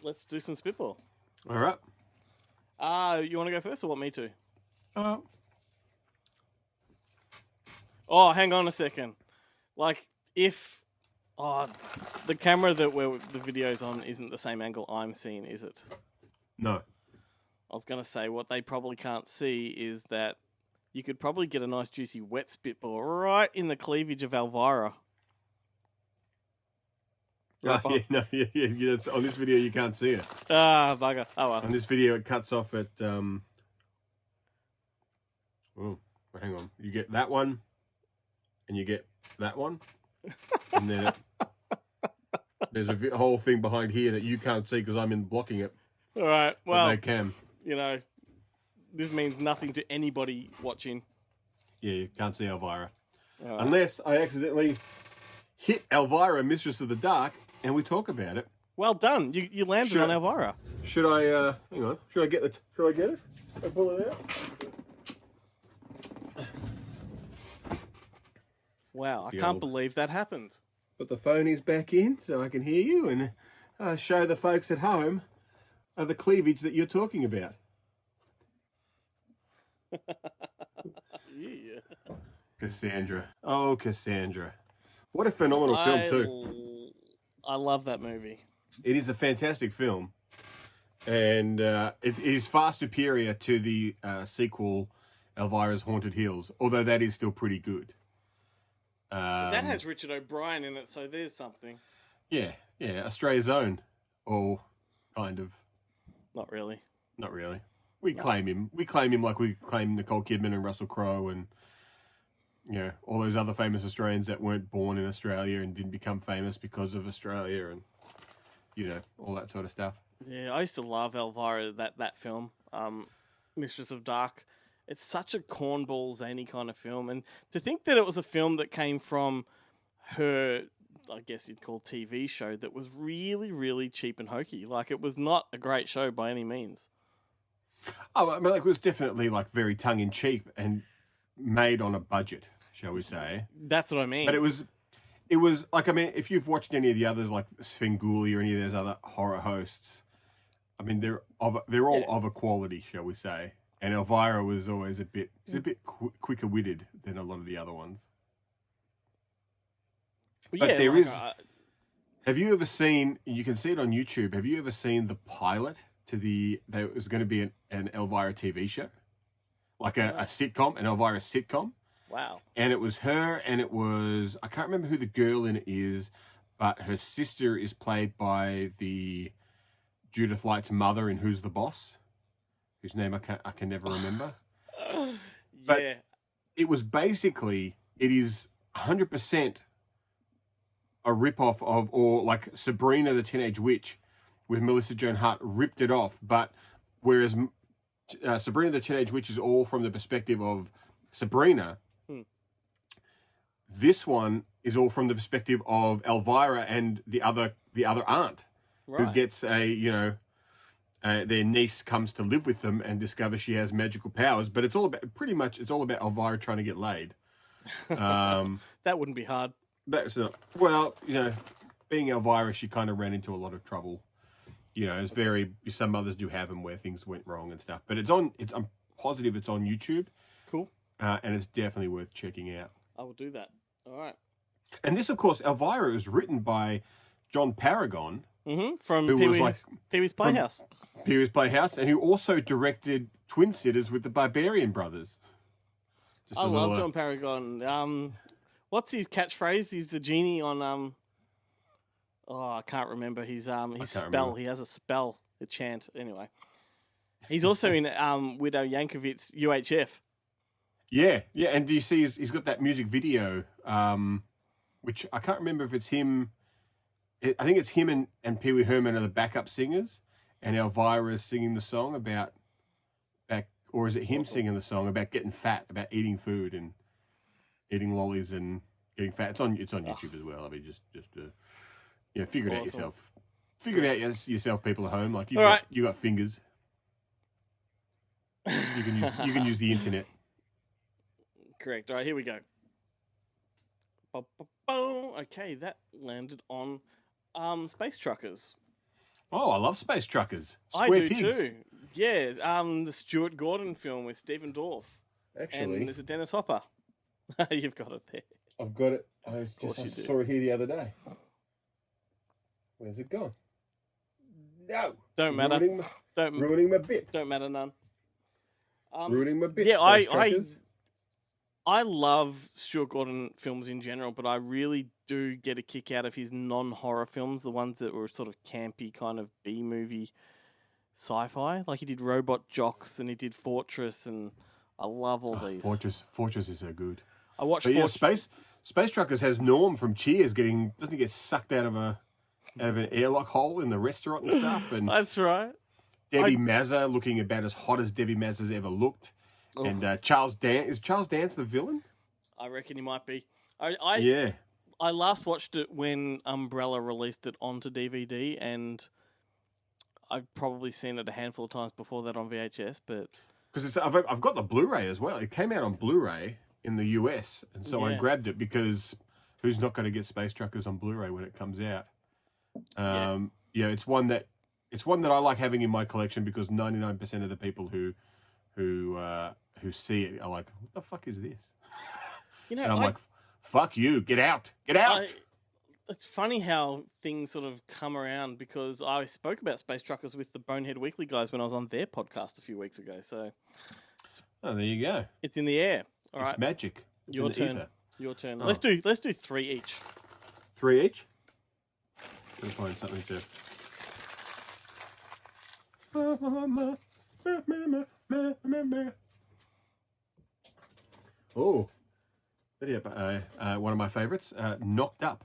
Let's do some spitball. All right. You want to go first or want me to? Uh, Oh, hang on a second. Like, if the camera that the video's on isn't the same angle I'm seeing, is it? no. I was going to say, what they probably can't see is that you could probably get a nice juicy wet spitball right in the cleavage of Elvira. That's, on this video, you can't see it. Ah, bugger. Oh, well. On this video, it cuts off at... Oh, hang on. You get that one, and you get that one, and then there's a whole thing behind here that you can't see because I'm blocking it. All right, well... But they can. You know, this means nothing to anybody watching. Yeah, you can't see Elvira. Right. Unless I accidentally hit Elvira, Mistress of the Dark, and we talk about it. Well done. You landed on Elvira. Should I, hang on, should I get it? Should I pull it out? Wow, I can't believe that happened. Put the phonies back in so I can hear you and show the folks at home the cleavage that you're talking about. Yeah. Cassandra. Oh, Cassandra. What a phenomenal film, too. I love that movie. It is a fantastic film. And it is far superior to the sequel, Elvira's Haunted Hills, although that is still pretty good. That has Richard O'Brien in it, so there's something. Yeah, Australia's own. Or kind of. Not really. Not really. We claim him. We claim him like we claim Nicole Kidman and Russell Crowe and all those other famous Australians that weren't born in Australia and didn't become famous because of Australia and all that sort of stuff. Yeah, I used to love Elvira, that film, Mistress of Dark. It's such a cornball, zany kind of film, and to think that it was a film that came from her, I guess you'd call TV show, that was really, really cheap and hokey. Like, it was not a great show by any means. Oh, I mean, it was definitely very tongue-in-cheek and made on a budget, shall we say. That's what I mean. But it was like, I mean, if you've watched any of the others, like Svengoolie or any of those other horror hosts, I mean, they're all of a quality, shall we say. And Elvira was always a bit quicker-witted than a lot of the other ones. But yeah, there is... Have you ever seen... You can see it on YouTube. Have you ever seen the pilot to there was going to be an Elvira TV show? Like a sitcom, an Elvira sitcom. Wow. And it was her, and it was... I can't remember who the girl in it is, but her sister is played by the Judith Light's mother in Who's the Boss? Whose name I can never remember. But it was basically... It is 100% a rip-off of... Or like Sabrina the Teenage Witch with Melissa Joan Hart ripped it off. But whereas Sabrina the Teenage Witch is all from the perspective of Sabrina... This one is all from the perspective of Elvira and the other aunt, who gets their niece comes to live with them and discovers she has magical powers. But it's all about Elvira trying to get laid. That wouldn't be hard. That's not well, being Elvira, she kind of ran into a lot of trouble. It's some mothers do have them where things went wrong and stuff. But I'm positive it's on YouTube. Cool. And it's definitely worth checking out. I will do that. All right. And this, of course, Elvira was written by John Paragon. From Pee-wee's Playhouse. Pee-wee's Playhouse, and who also directed Twin Sitters with the Barbarian Brothers. I love John Paragon. What's his catchphrase? He's the genie on... I can't remember his spell. Remember. He has a spell, a chant. Anyway. He's also in Widow Yankovic's UHF. Yeah, and do you see he's got that music video, which I can't remember if it's him. I think it's him and Pee Wee Herman are the backup singers, and Elvira is singing the song about or is it him singing the song about getting fat, about eating food and eating lollies and getting fat? It's on YouTube as well. I mean, just figure it out yourself. Figure it out yourself, people at home. Like you got fingers. You can use the internet. Correct. All right, here we go. Okay, that landed on Space Truckers. Oh, I love Space Truckers. I Square do Pigs. too. Yeah, the Stuart Gordon film with Stephen Dorff. Actually, And there's a Dennis Hopper. You've got it there. I've got it. I you do. saw it here the other day. Where's it gone? No. Don't matter. Ruining my bit. Don't matter none. Ruining my bit. Yeah, Space I love Stuart Gordon films in general, but I really do get a kick out of his non-horror films, the ones that were sort of campy, kind of B-movie sci-fi. Like he did Robot Jocks and he did Fortress, and I love all these. Fortress is so good. I watched Space Truckers has Norm from Cheers doesn't he get sucked out of an airlock hole in the restaurant and stuff, and That's right. Debbie Mazza looking about as hot as Debbie Mazza's ever looked. Oh. And Charles Dance the villain? I reckon he might be. Yeah. I last watched it when Umbrella released it onto DVD, and I've probably seen it a handful of times before that on VHS. But because I've got the Blu-ray as well. It came out on Blu-ray in the US, and so I grabbed it because who's not going to get Space Truckers on Blu-ray when it comes out? It's one that I like having in my collection because 99% of the people who see it are like, what the fuck is this? And I'm like, fuck you, get out. It's funny how things sort of come around because I spoke about Space Truckers with the Bonehead Weekly guys when I was on their podcast a few weeks ago. So, there you go. It's in the air. All right, it's magic. It's your turn. Ether. Your turn. Oh. Let's do 3 each. 3 each. Gonna find something to. Oh, one of my favorites, Knocked Up.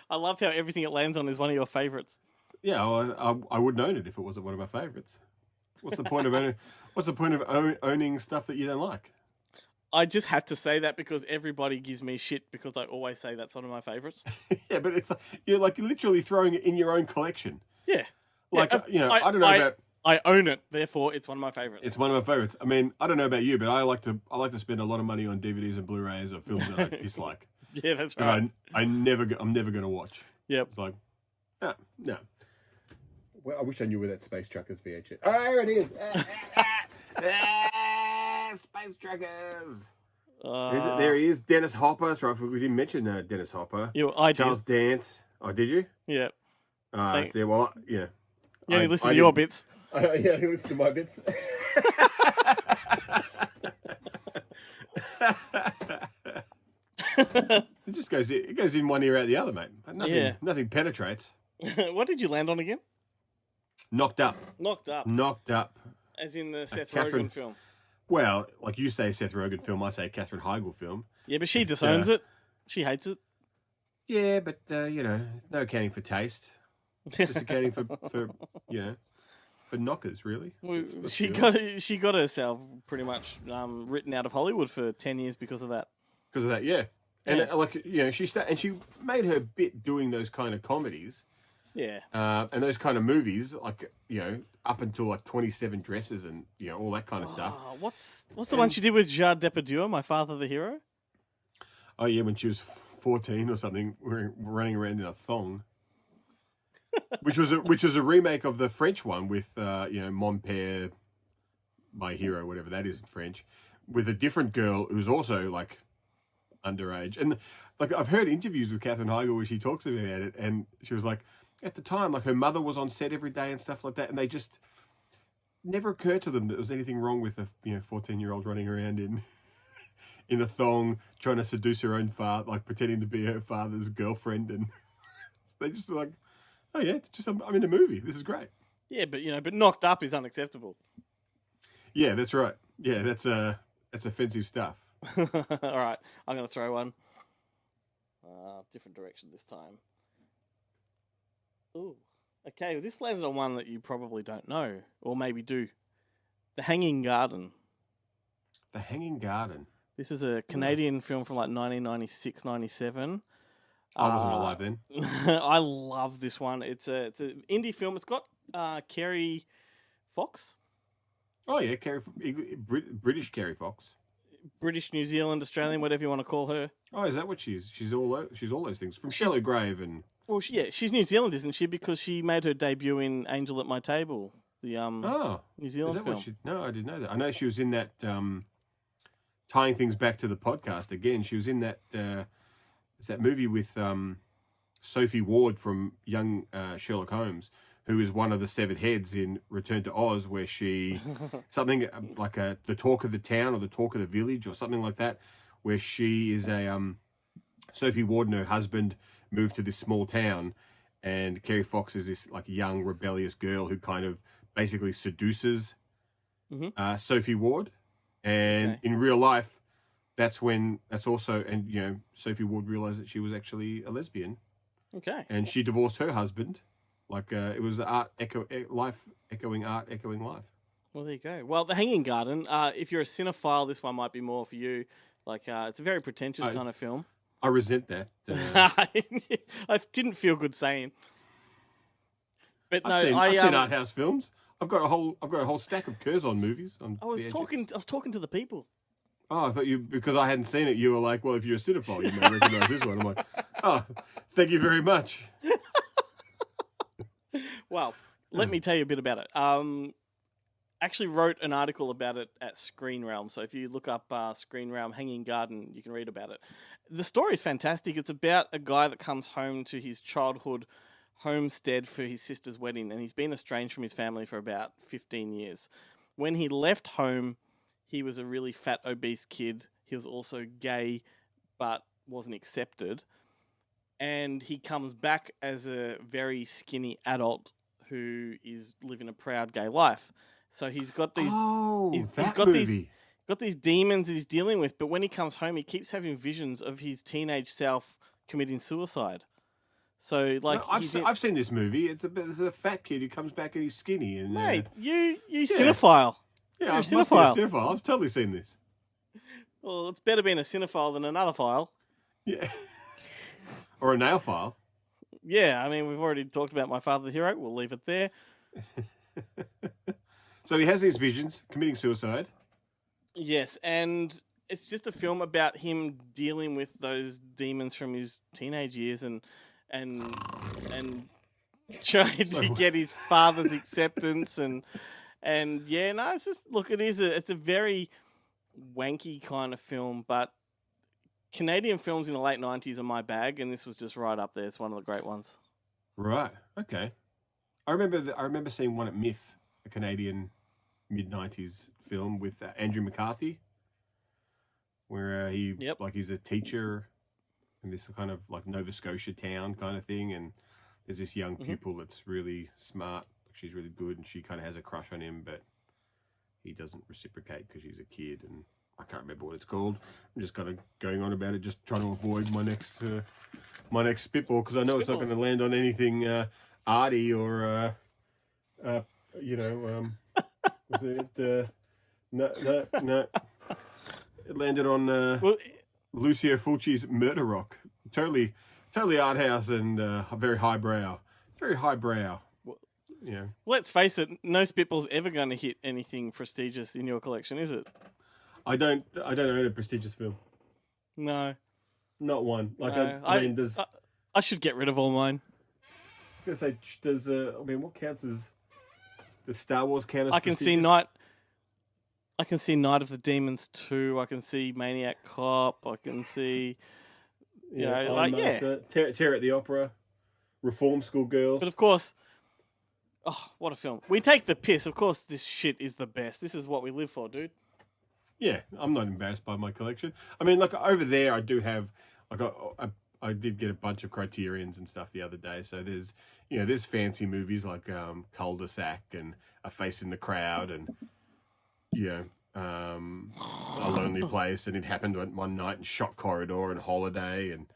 I love how everything it lands on is one of your favorites. Yeah, I wouldn't own it if it wasn't one of my favorites. What's the point of owning? What's the point of owning stuff that you don't like? I just had to say that because everybody gives me shit because I always say that's one of my favorites. Yeah, but you're literally throwing it in your own collection. Yeah. I don't know about. I own it, therefore it's one of my favorites. It's one of my favorites. I mean, I don't know about you, but I like to spend a lot of money on DVDs and Blu-rays of films that I dislike. Yeah, that's right. I'm never going to watch. Yep. It's like, no. Well, I wish I knew where that Space Truckers VHS. Oh, there it is. Space Truckers. There he is, Dennis Hopper. That's right. We didn't mention Dennis Hopper. I did. Charles Dance. Oh, did you? Yeah. Yeah. You only listen to your bits. Yeah, I listen to my bits. It goes in one ear out the other, mate. Nothing penetrates. What did you land on again? Knocked Up. Knocked Up. Knocked Up. As in the Seth Rogen film. Well, like you say Seth Rogen film, I say Katherine Heigl film. Yeah, but she disowns it. She hates it. Yeah, but no accounting for taste. Just accounting for for knockers, really. Well, she got herself pretty much written out of Hollywood for 10 years because of that. Because of that, yeah. And she made her bit doing those kind of comedies. Yeah. And those kind of movies, up until 27 Dresses and all that kind of stuff. What's the one she did with Jard Depardieu, My Father the Hero? Oh yeah, when she was 14 or something, running around in a thong. which was a remake of the French one with Mon Père, My Hero, whatever that is in French, with a different girl who's also underage. And I've heard interviews with Katherine Heigl where she talks about it, and she was like, at the time, her mother was on set every day and stuff like that, and they just never occurred to them that there was anything wrong with a 14-year-old running around in a thong trying to seduce her own father, pretending to be her father's girlfriend, and they just were like, oh yeah, it's just I'm in a movie. This is great. Yeah, but Knocked Up is unacceptable. Yeah, that's right. Yeah, that's offensive stuff. All right, I'm gonna throw one. Different direction this time. Ooh. Okay, well, this landed on one that you probably don't know, or maybe do. The Hanging Garden. The Hanging Garden. This is a Canadian film from 1996, 97. I wasn't alive then. I love this one. It's an indie film. It's got Kerry Fox. Oh yeah, British Kerry Fox. British, New Zealand, Australian, whatever you want to call her. Oh, is that what she is? She's all those things from Shallow Grave and. Well, she's New Zealand, isn't she? Because she made her debut in Angel at My Table, the New Zealand film. No, I didn't know that. I know she was in that. Tying things back to the podcast again, she was in that. It's that movie with Sophie Ward from Young Sherlock Holmes, who is one of the severed heads in Return to Oz, where she something like the talk of the town or the talk of the village or something like that, where she is a Sophie Ward and her husband moved to this small town, and Kerry Fox is this like young rebellious girl who kind of basically seduces Sophie Ward, and in real life, that's also Sophie Ward realized that she was actually a lesbian. Okay. And she divorced her husband. Like it was life echoing art, echoing life. Well, there you go. Well, The Hanging Garden. If you're a cinephile, this one might be more for you. Like it's a very pretentious kind of film. I resent that. I didn't feel good saying. But I've seen art house films. I've got a whole stack of Curzon movies. I was talking to the people. Oh, I thought because I hadn't seen it, you were like, well, if you're a cinephile, you may recognise this one. I'm like, oh, thank you very much. Well, let me tell you a bit about it. Actually wrote an article about it at Screen Realm. So if you look up Screen Realm Hanging Garden, you can read about it. The story is fantastic. It's about a guy that comes home to his childhood homestead for his sister's wedding, and he's been estranged from his family for about 15 years. When he left home, he was a really fat, obese kid. He was also gay, but wasn't accepted. And he comes back as a very skinny adult who is living a proud gay life. So he's got these. Got these demons that he's dealing with, but when he comes home, he keeps having visions of his teenage self committing suicide. So, like, no, I've seen this movie. It's a fat kid who comes back and he's skinny. And mate, you cinephile. Yeah, I must be a cinephile. I've totally seen this. Well, it's better being a cinephile than another file. Yeah, or a nail file. Yeah, I mean, we've already talked about My Father the Hero. We'll leave it there. So he has these visions, committing suicide. Yes, and it's just a film about him dealing with those demons from his teenage years and trying to get his father's acceptance and yeah, no, it's just it's a very wanky kind of film, but Canadian films in the late 90s are my bag, and this was just right up there. It's one of the great ones. Right. Okay. I remember seeing one at MIFF, a Canadian mid-90s film with Andrew McCarthy, where he's a teacher in this kind of like Nova Scotia town kind of thing, and there's this young pupil that's really smart. She's really good, and she kind of has a crush on him, but he doesn't reciprocate because she's a kid, and I can't remember what it's called. I'm just kind of going on about it, just trying to avoid my next spitball, because I know it's not going to land on anything arty or was it? No. It landed on Lucio Fulci's Murder Rock. Totally art house and very highbrow. Very highbrow. Yeah. Let's face it, no Spitball's ever going to hit anything prestigious in your collection, is it? I don't own a prestigious film. No. Not one. Like no. I should get rid of all mine. I was going to say, does what counts as the Star Wars count as I can see Night of the Demons 2. I can see Maniac Cop. I can see Terror at the Opera, Reform School Girls. But of course, oh, what a film. We take the piss. Of course, this shit is the best. This is what we live for, dude. Yeah, I'm not embarrassed by my collection. I mean, like over there, I do have, like, I did get a bunch of Criterions and stuff the other day. So there's fancy movies like Cul-de-sac and A Face in the Crowd and A Lonely Place, and It Happened One Night, and Shock Corridor and Holiday, and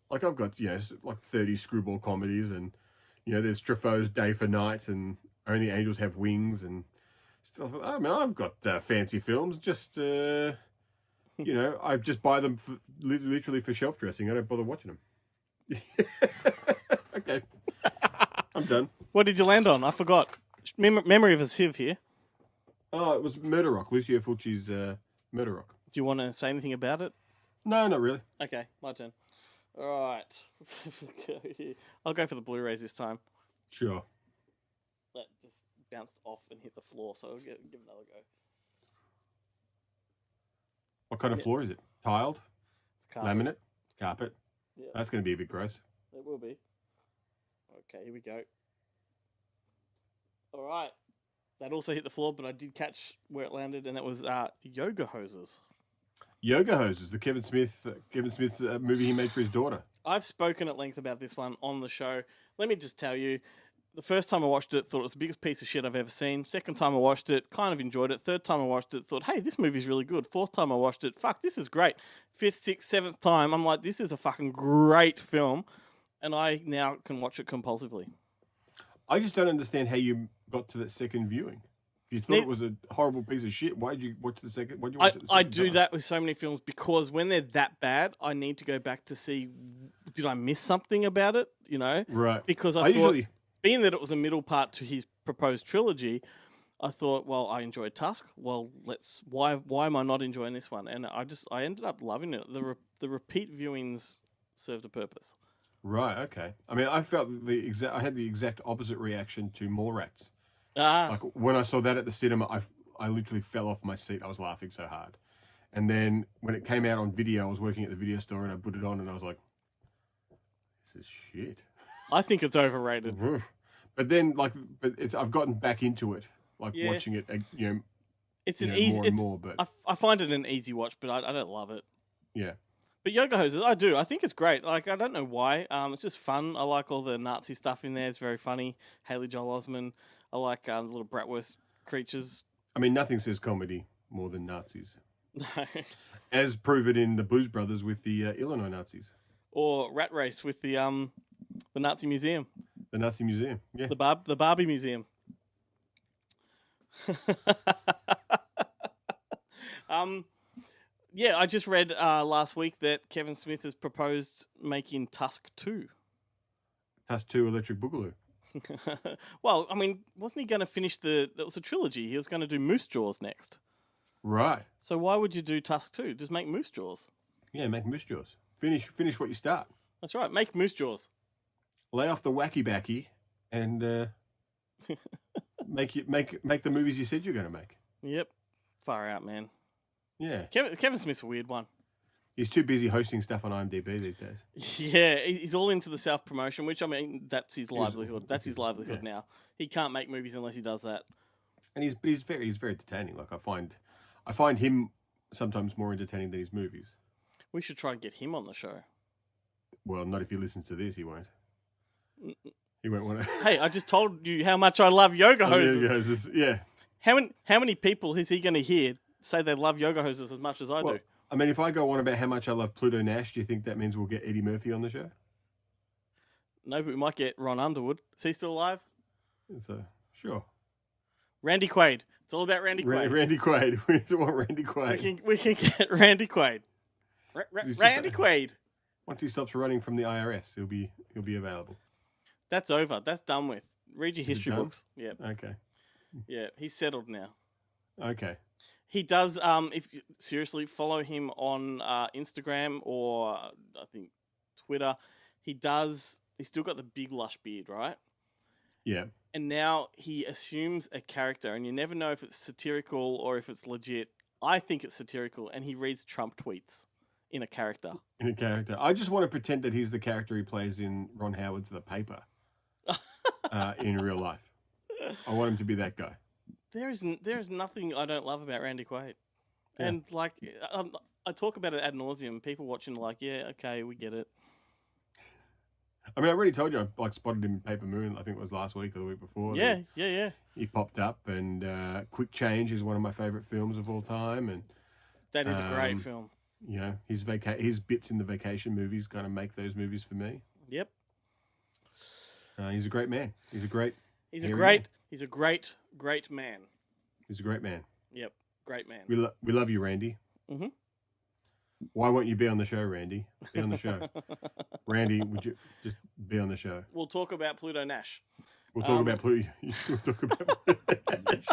like I've got like 30 screwball comedies, and there's Truffaut's Day for Night and Only Angels Have Wings and stuff. I mean, I've got fancy films. Just I just buy them literally for shelf dressing. I don't bother watching them. Okay, I'm done. What did you land on? I forgot. Memory of a sieve here. Oh, it was Murder Rock. Lucio Fulci's Murder Rock. Do you want to say anything about it? No, not really. Okay, my turn. All right. I'll go for the Blu-rays this time. Sure. That just bounced off and hit the floor, so I'll give another go. What kind of floor is it? Tiled? It's carpet. Laminate? It's carpet? Yeah. That's going to be a bit gross. It will be. Okay, here we go. All right. That also hit the floor, but I did catch where it landed, and it was Yoga Hoses. Yoga Hoses, the Kevin Smith's movie he made for his daughter. I've spoken at length about this one on the show. Let me just tell you, the first time I watched it, thought it was the biggest piece of shit I've ever seen. Second time I watched it, kind of enjoyed it. Third time I watched it, thought, hey, this movie's really good. Fourth time I watched it, fuck, this is great. Fifth, sixth, seventh time, I'm like, this is a fucking great film. And I now can watch it compulsively. I just don't understand how you got to that second viewing. If you thought it was a horrible piece of shit, why did you watch the second? Why did you watch it the second I do time? that with so many films because when they're that bad, I need to go back to see, did I miss something about it? You know? Right. Because I thought, being that it was a middle part to his proposed trilogy, I thought, well, I enjoyed Tusk. Well, why am I not enjoying this one? And I ended up loving it. The repeat viewings served a purpose. Right. Okay. I mean, I felt I had the exact opposite reaction to Mallrats. Like when I saw that at the cinema, I literally fell off my seat. I was laughing so hard. And then when it came out on video, I was working at the video store and I put it on and I was like, this is shit. I think it's overrated. But then, I've gotten back into it, watching it, it's more and more. But I find it an easy watch, but I don't love it. Yeah. But Yoga Hoses, I do. I think it's great. Like, I don't know why. It's just fun. I like all the Nazi stuff in there. It's very funny. Haley Joel Osment. I like little Bratwurst creatures. I mean, nothing says comedy more than Nazis. No. As proven in the Blues Brothers with the Illinois Nazis. Or Rat Race with the Nazi Museum. The Nazi Museum, yeah. The Barbie Museum. Yeah, I just read last week that Kevin Smith has proposed making Tusk 2. Tusk 2 Electric Boogaloo. Well, I mean, wasn't he going to finish that was a trilogy. He was going to do Moose Jaws next. Right. So why would you do Tusk 2? Just make Moose Jaws. Yeah, make Moose Jaws. Finish what you start. That's right. Make Moose Jaws. Lay off the wacky backy and make the movies you said you're going to make. Yep. Far out, man. Yeah. Kevin Smith's a weird one. He's too busy hosting stuff on IMDb these days. Yeah, he's all into the self-promotion, which, I mean, that's his livelihood. That's his livelihood now. He can't make movies unless he does that. And he's very entertaining. Like I find him sometimes more entertaining than his movies. We should try and get him on the show. Well, not if he listens to this, he won't. He won't want to. Hey, I just told you how much I love Yoga Hoses. Yeah. How many people is he going to hear say they love Yoga Hoses as much as I do? I mean, if I go on about how much I love Pluto Nash, do you think that means we'll get Eddie Murphy on the show? No, but we might get Ron Underwood. Is he still alive? So, sure. Randy Quaid. It's all about Randy Quaid. Randy Quaid. We want Randy Quaid. We can get Randy Quaid. Randy Quaid. Once he stops running from the IRS, he'll be available. That's over. That's done with. Read your history books. Yeah. Okay. Yeah, he's settled now. Okay. He does. If you seriously follow him on Instagram or I think Twitter, he's still got the big lush beard, right? Yeah. And now he assumes a character, and you never know if it's satirical or if it's legit. I think it's satirical, and he reads Trump tweets in a character. I just want to pretend that he's the character he plays in Ron Howard's The Paper in real life. I want him to be that guy. There is nothing I don't love about Randy Quaid. Yeah. And, like, I talk about it ad nauseum. People watching are like, yeah, okay, we get it. I mean, I already told you I spotted him in Paper Moon. I think it was last week or the week before. Yeah. He popped up, and Quick Change is one of my favourite films of all time. And that is a great film. You know, his bits in the vacation movies kind of make those movies for me. Yep. He's a great man. He's a great man. He's a great man. He's a great man. Yep, great man. We love you, Randy. Mm-hmm. Why won't you be on the show, Randy? Be on the show. Randy, would you just be on the show? We'll talk about Pluto Nash. We'll talk about Pluto. We'll talk about Pluto Nash.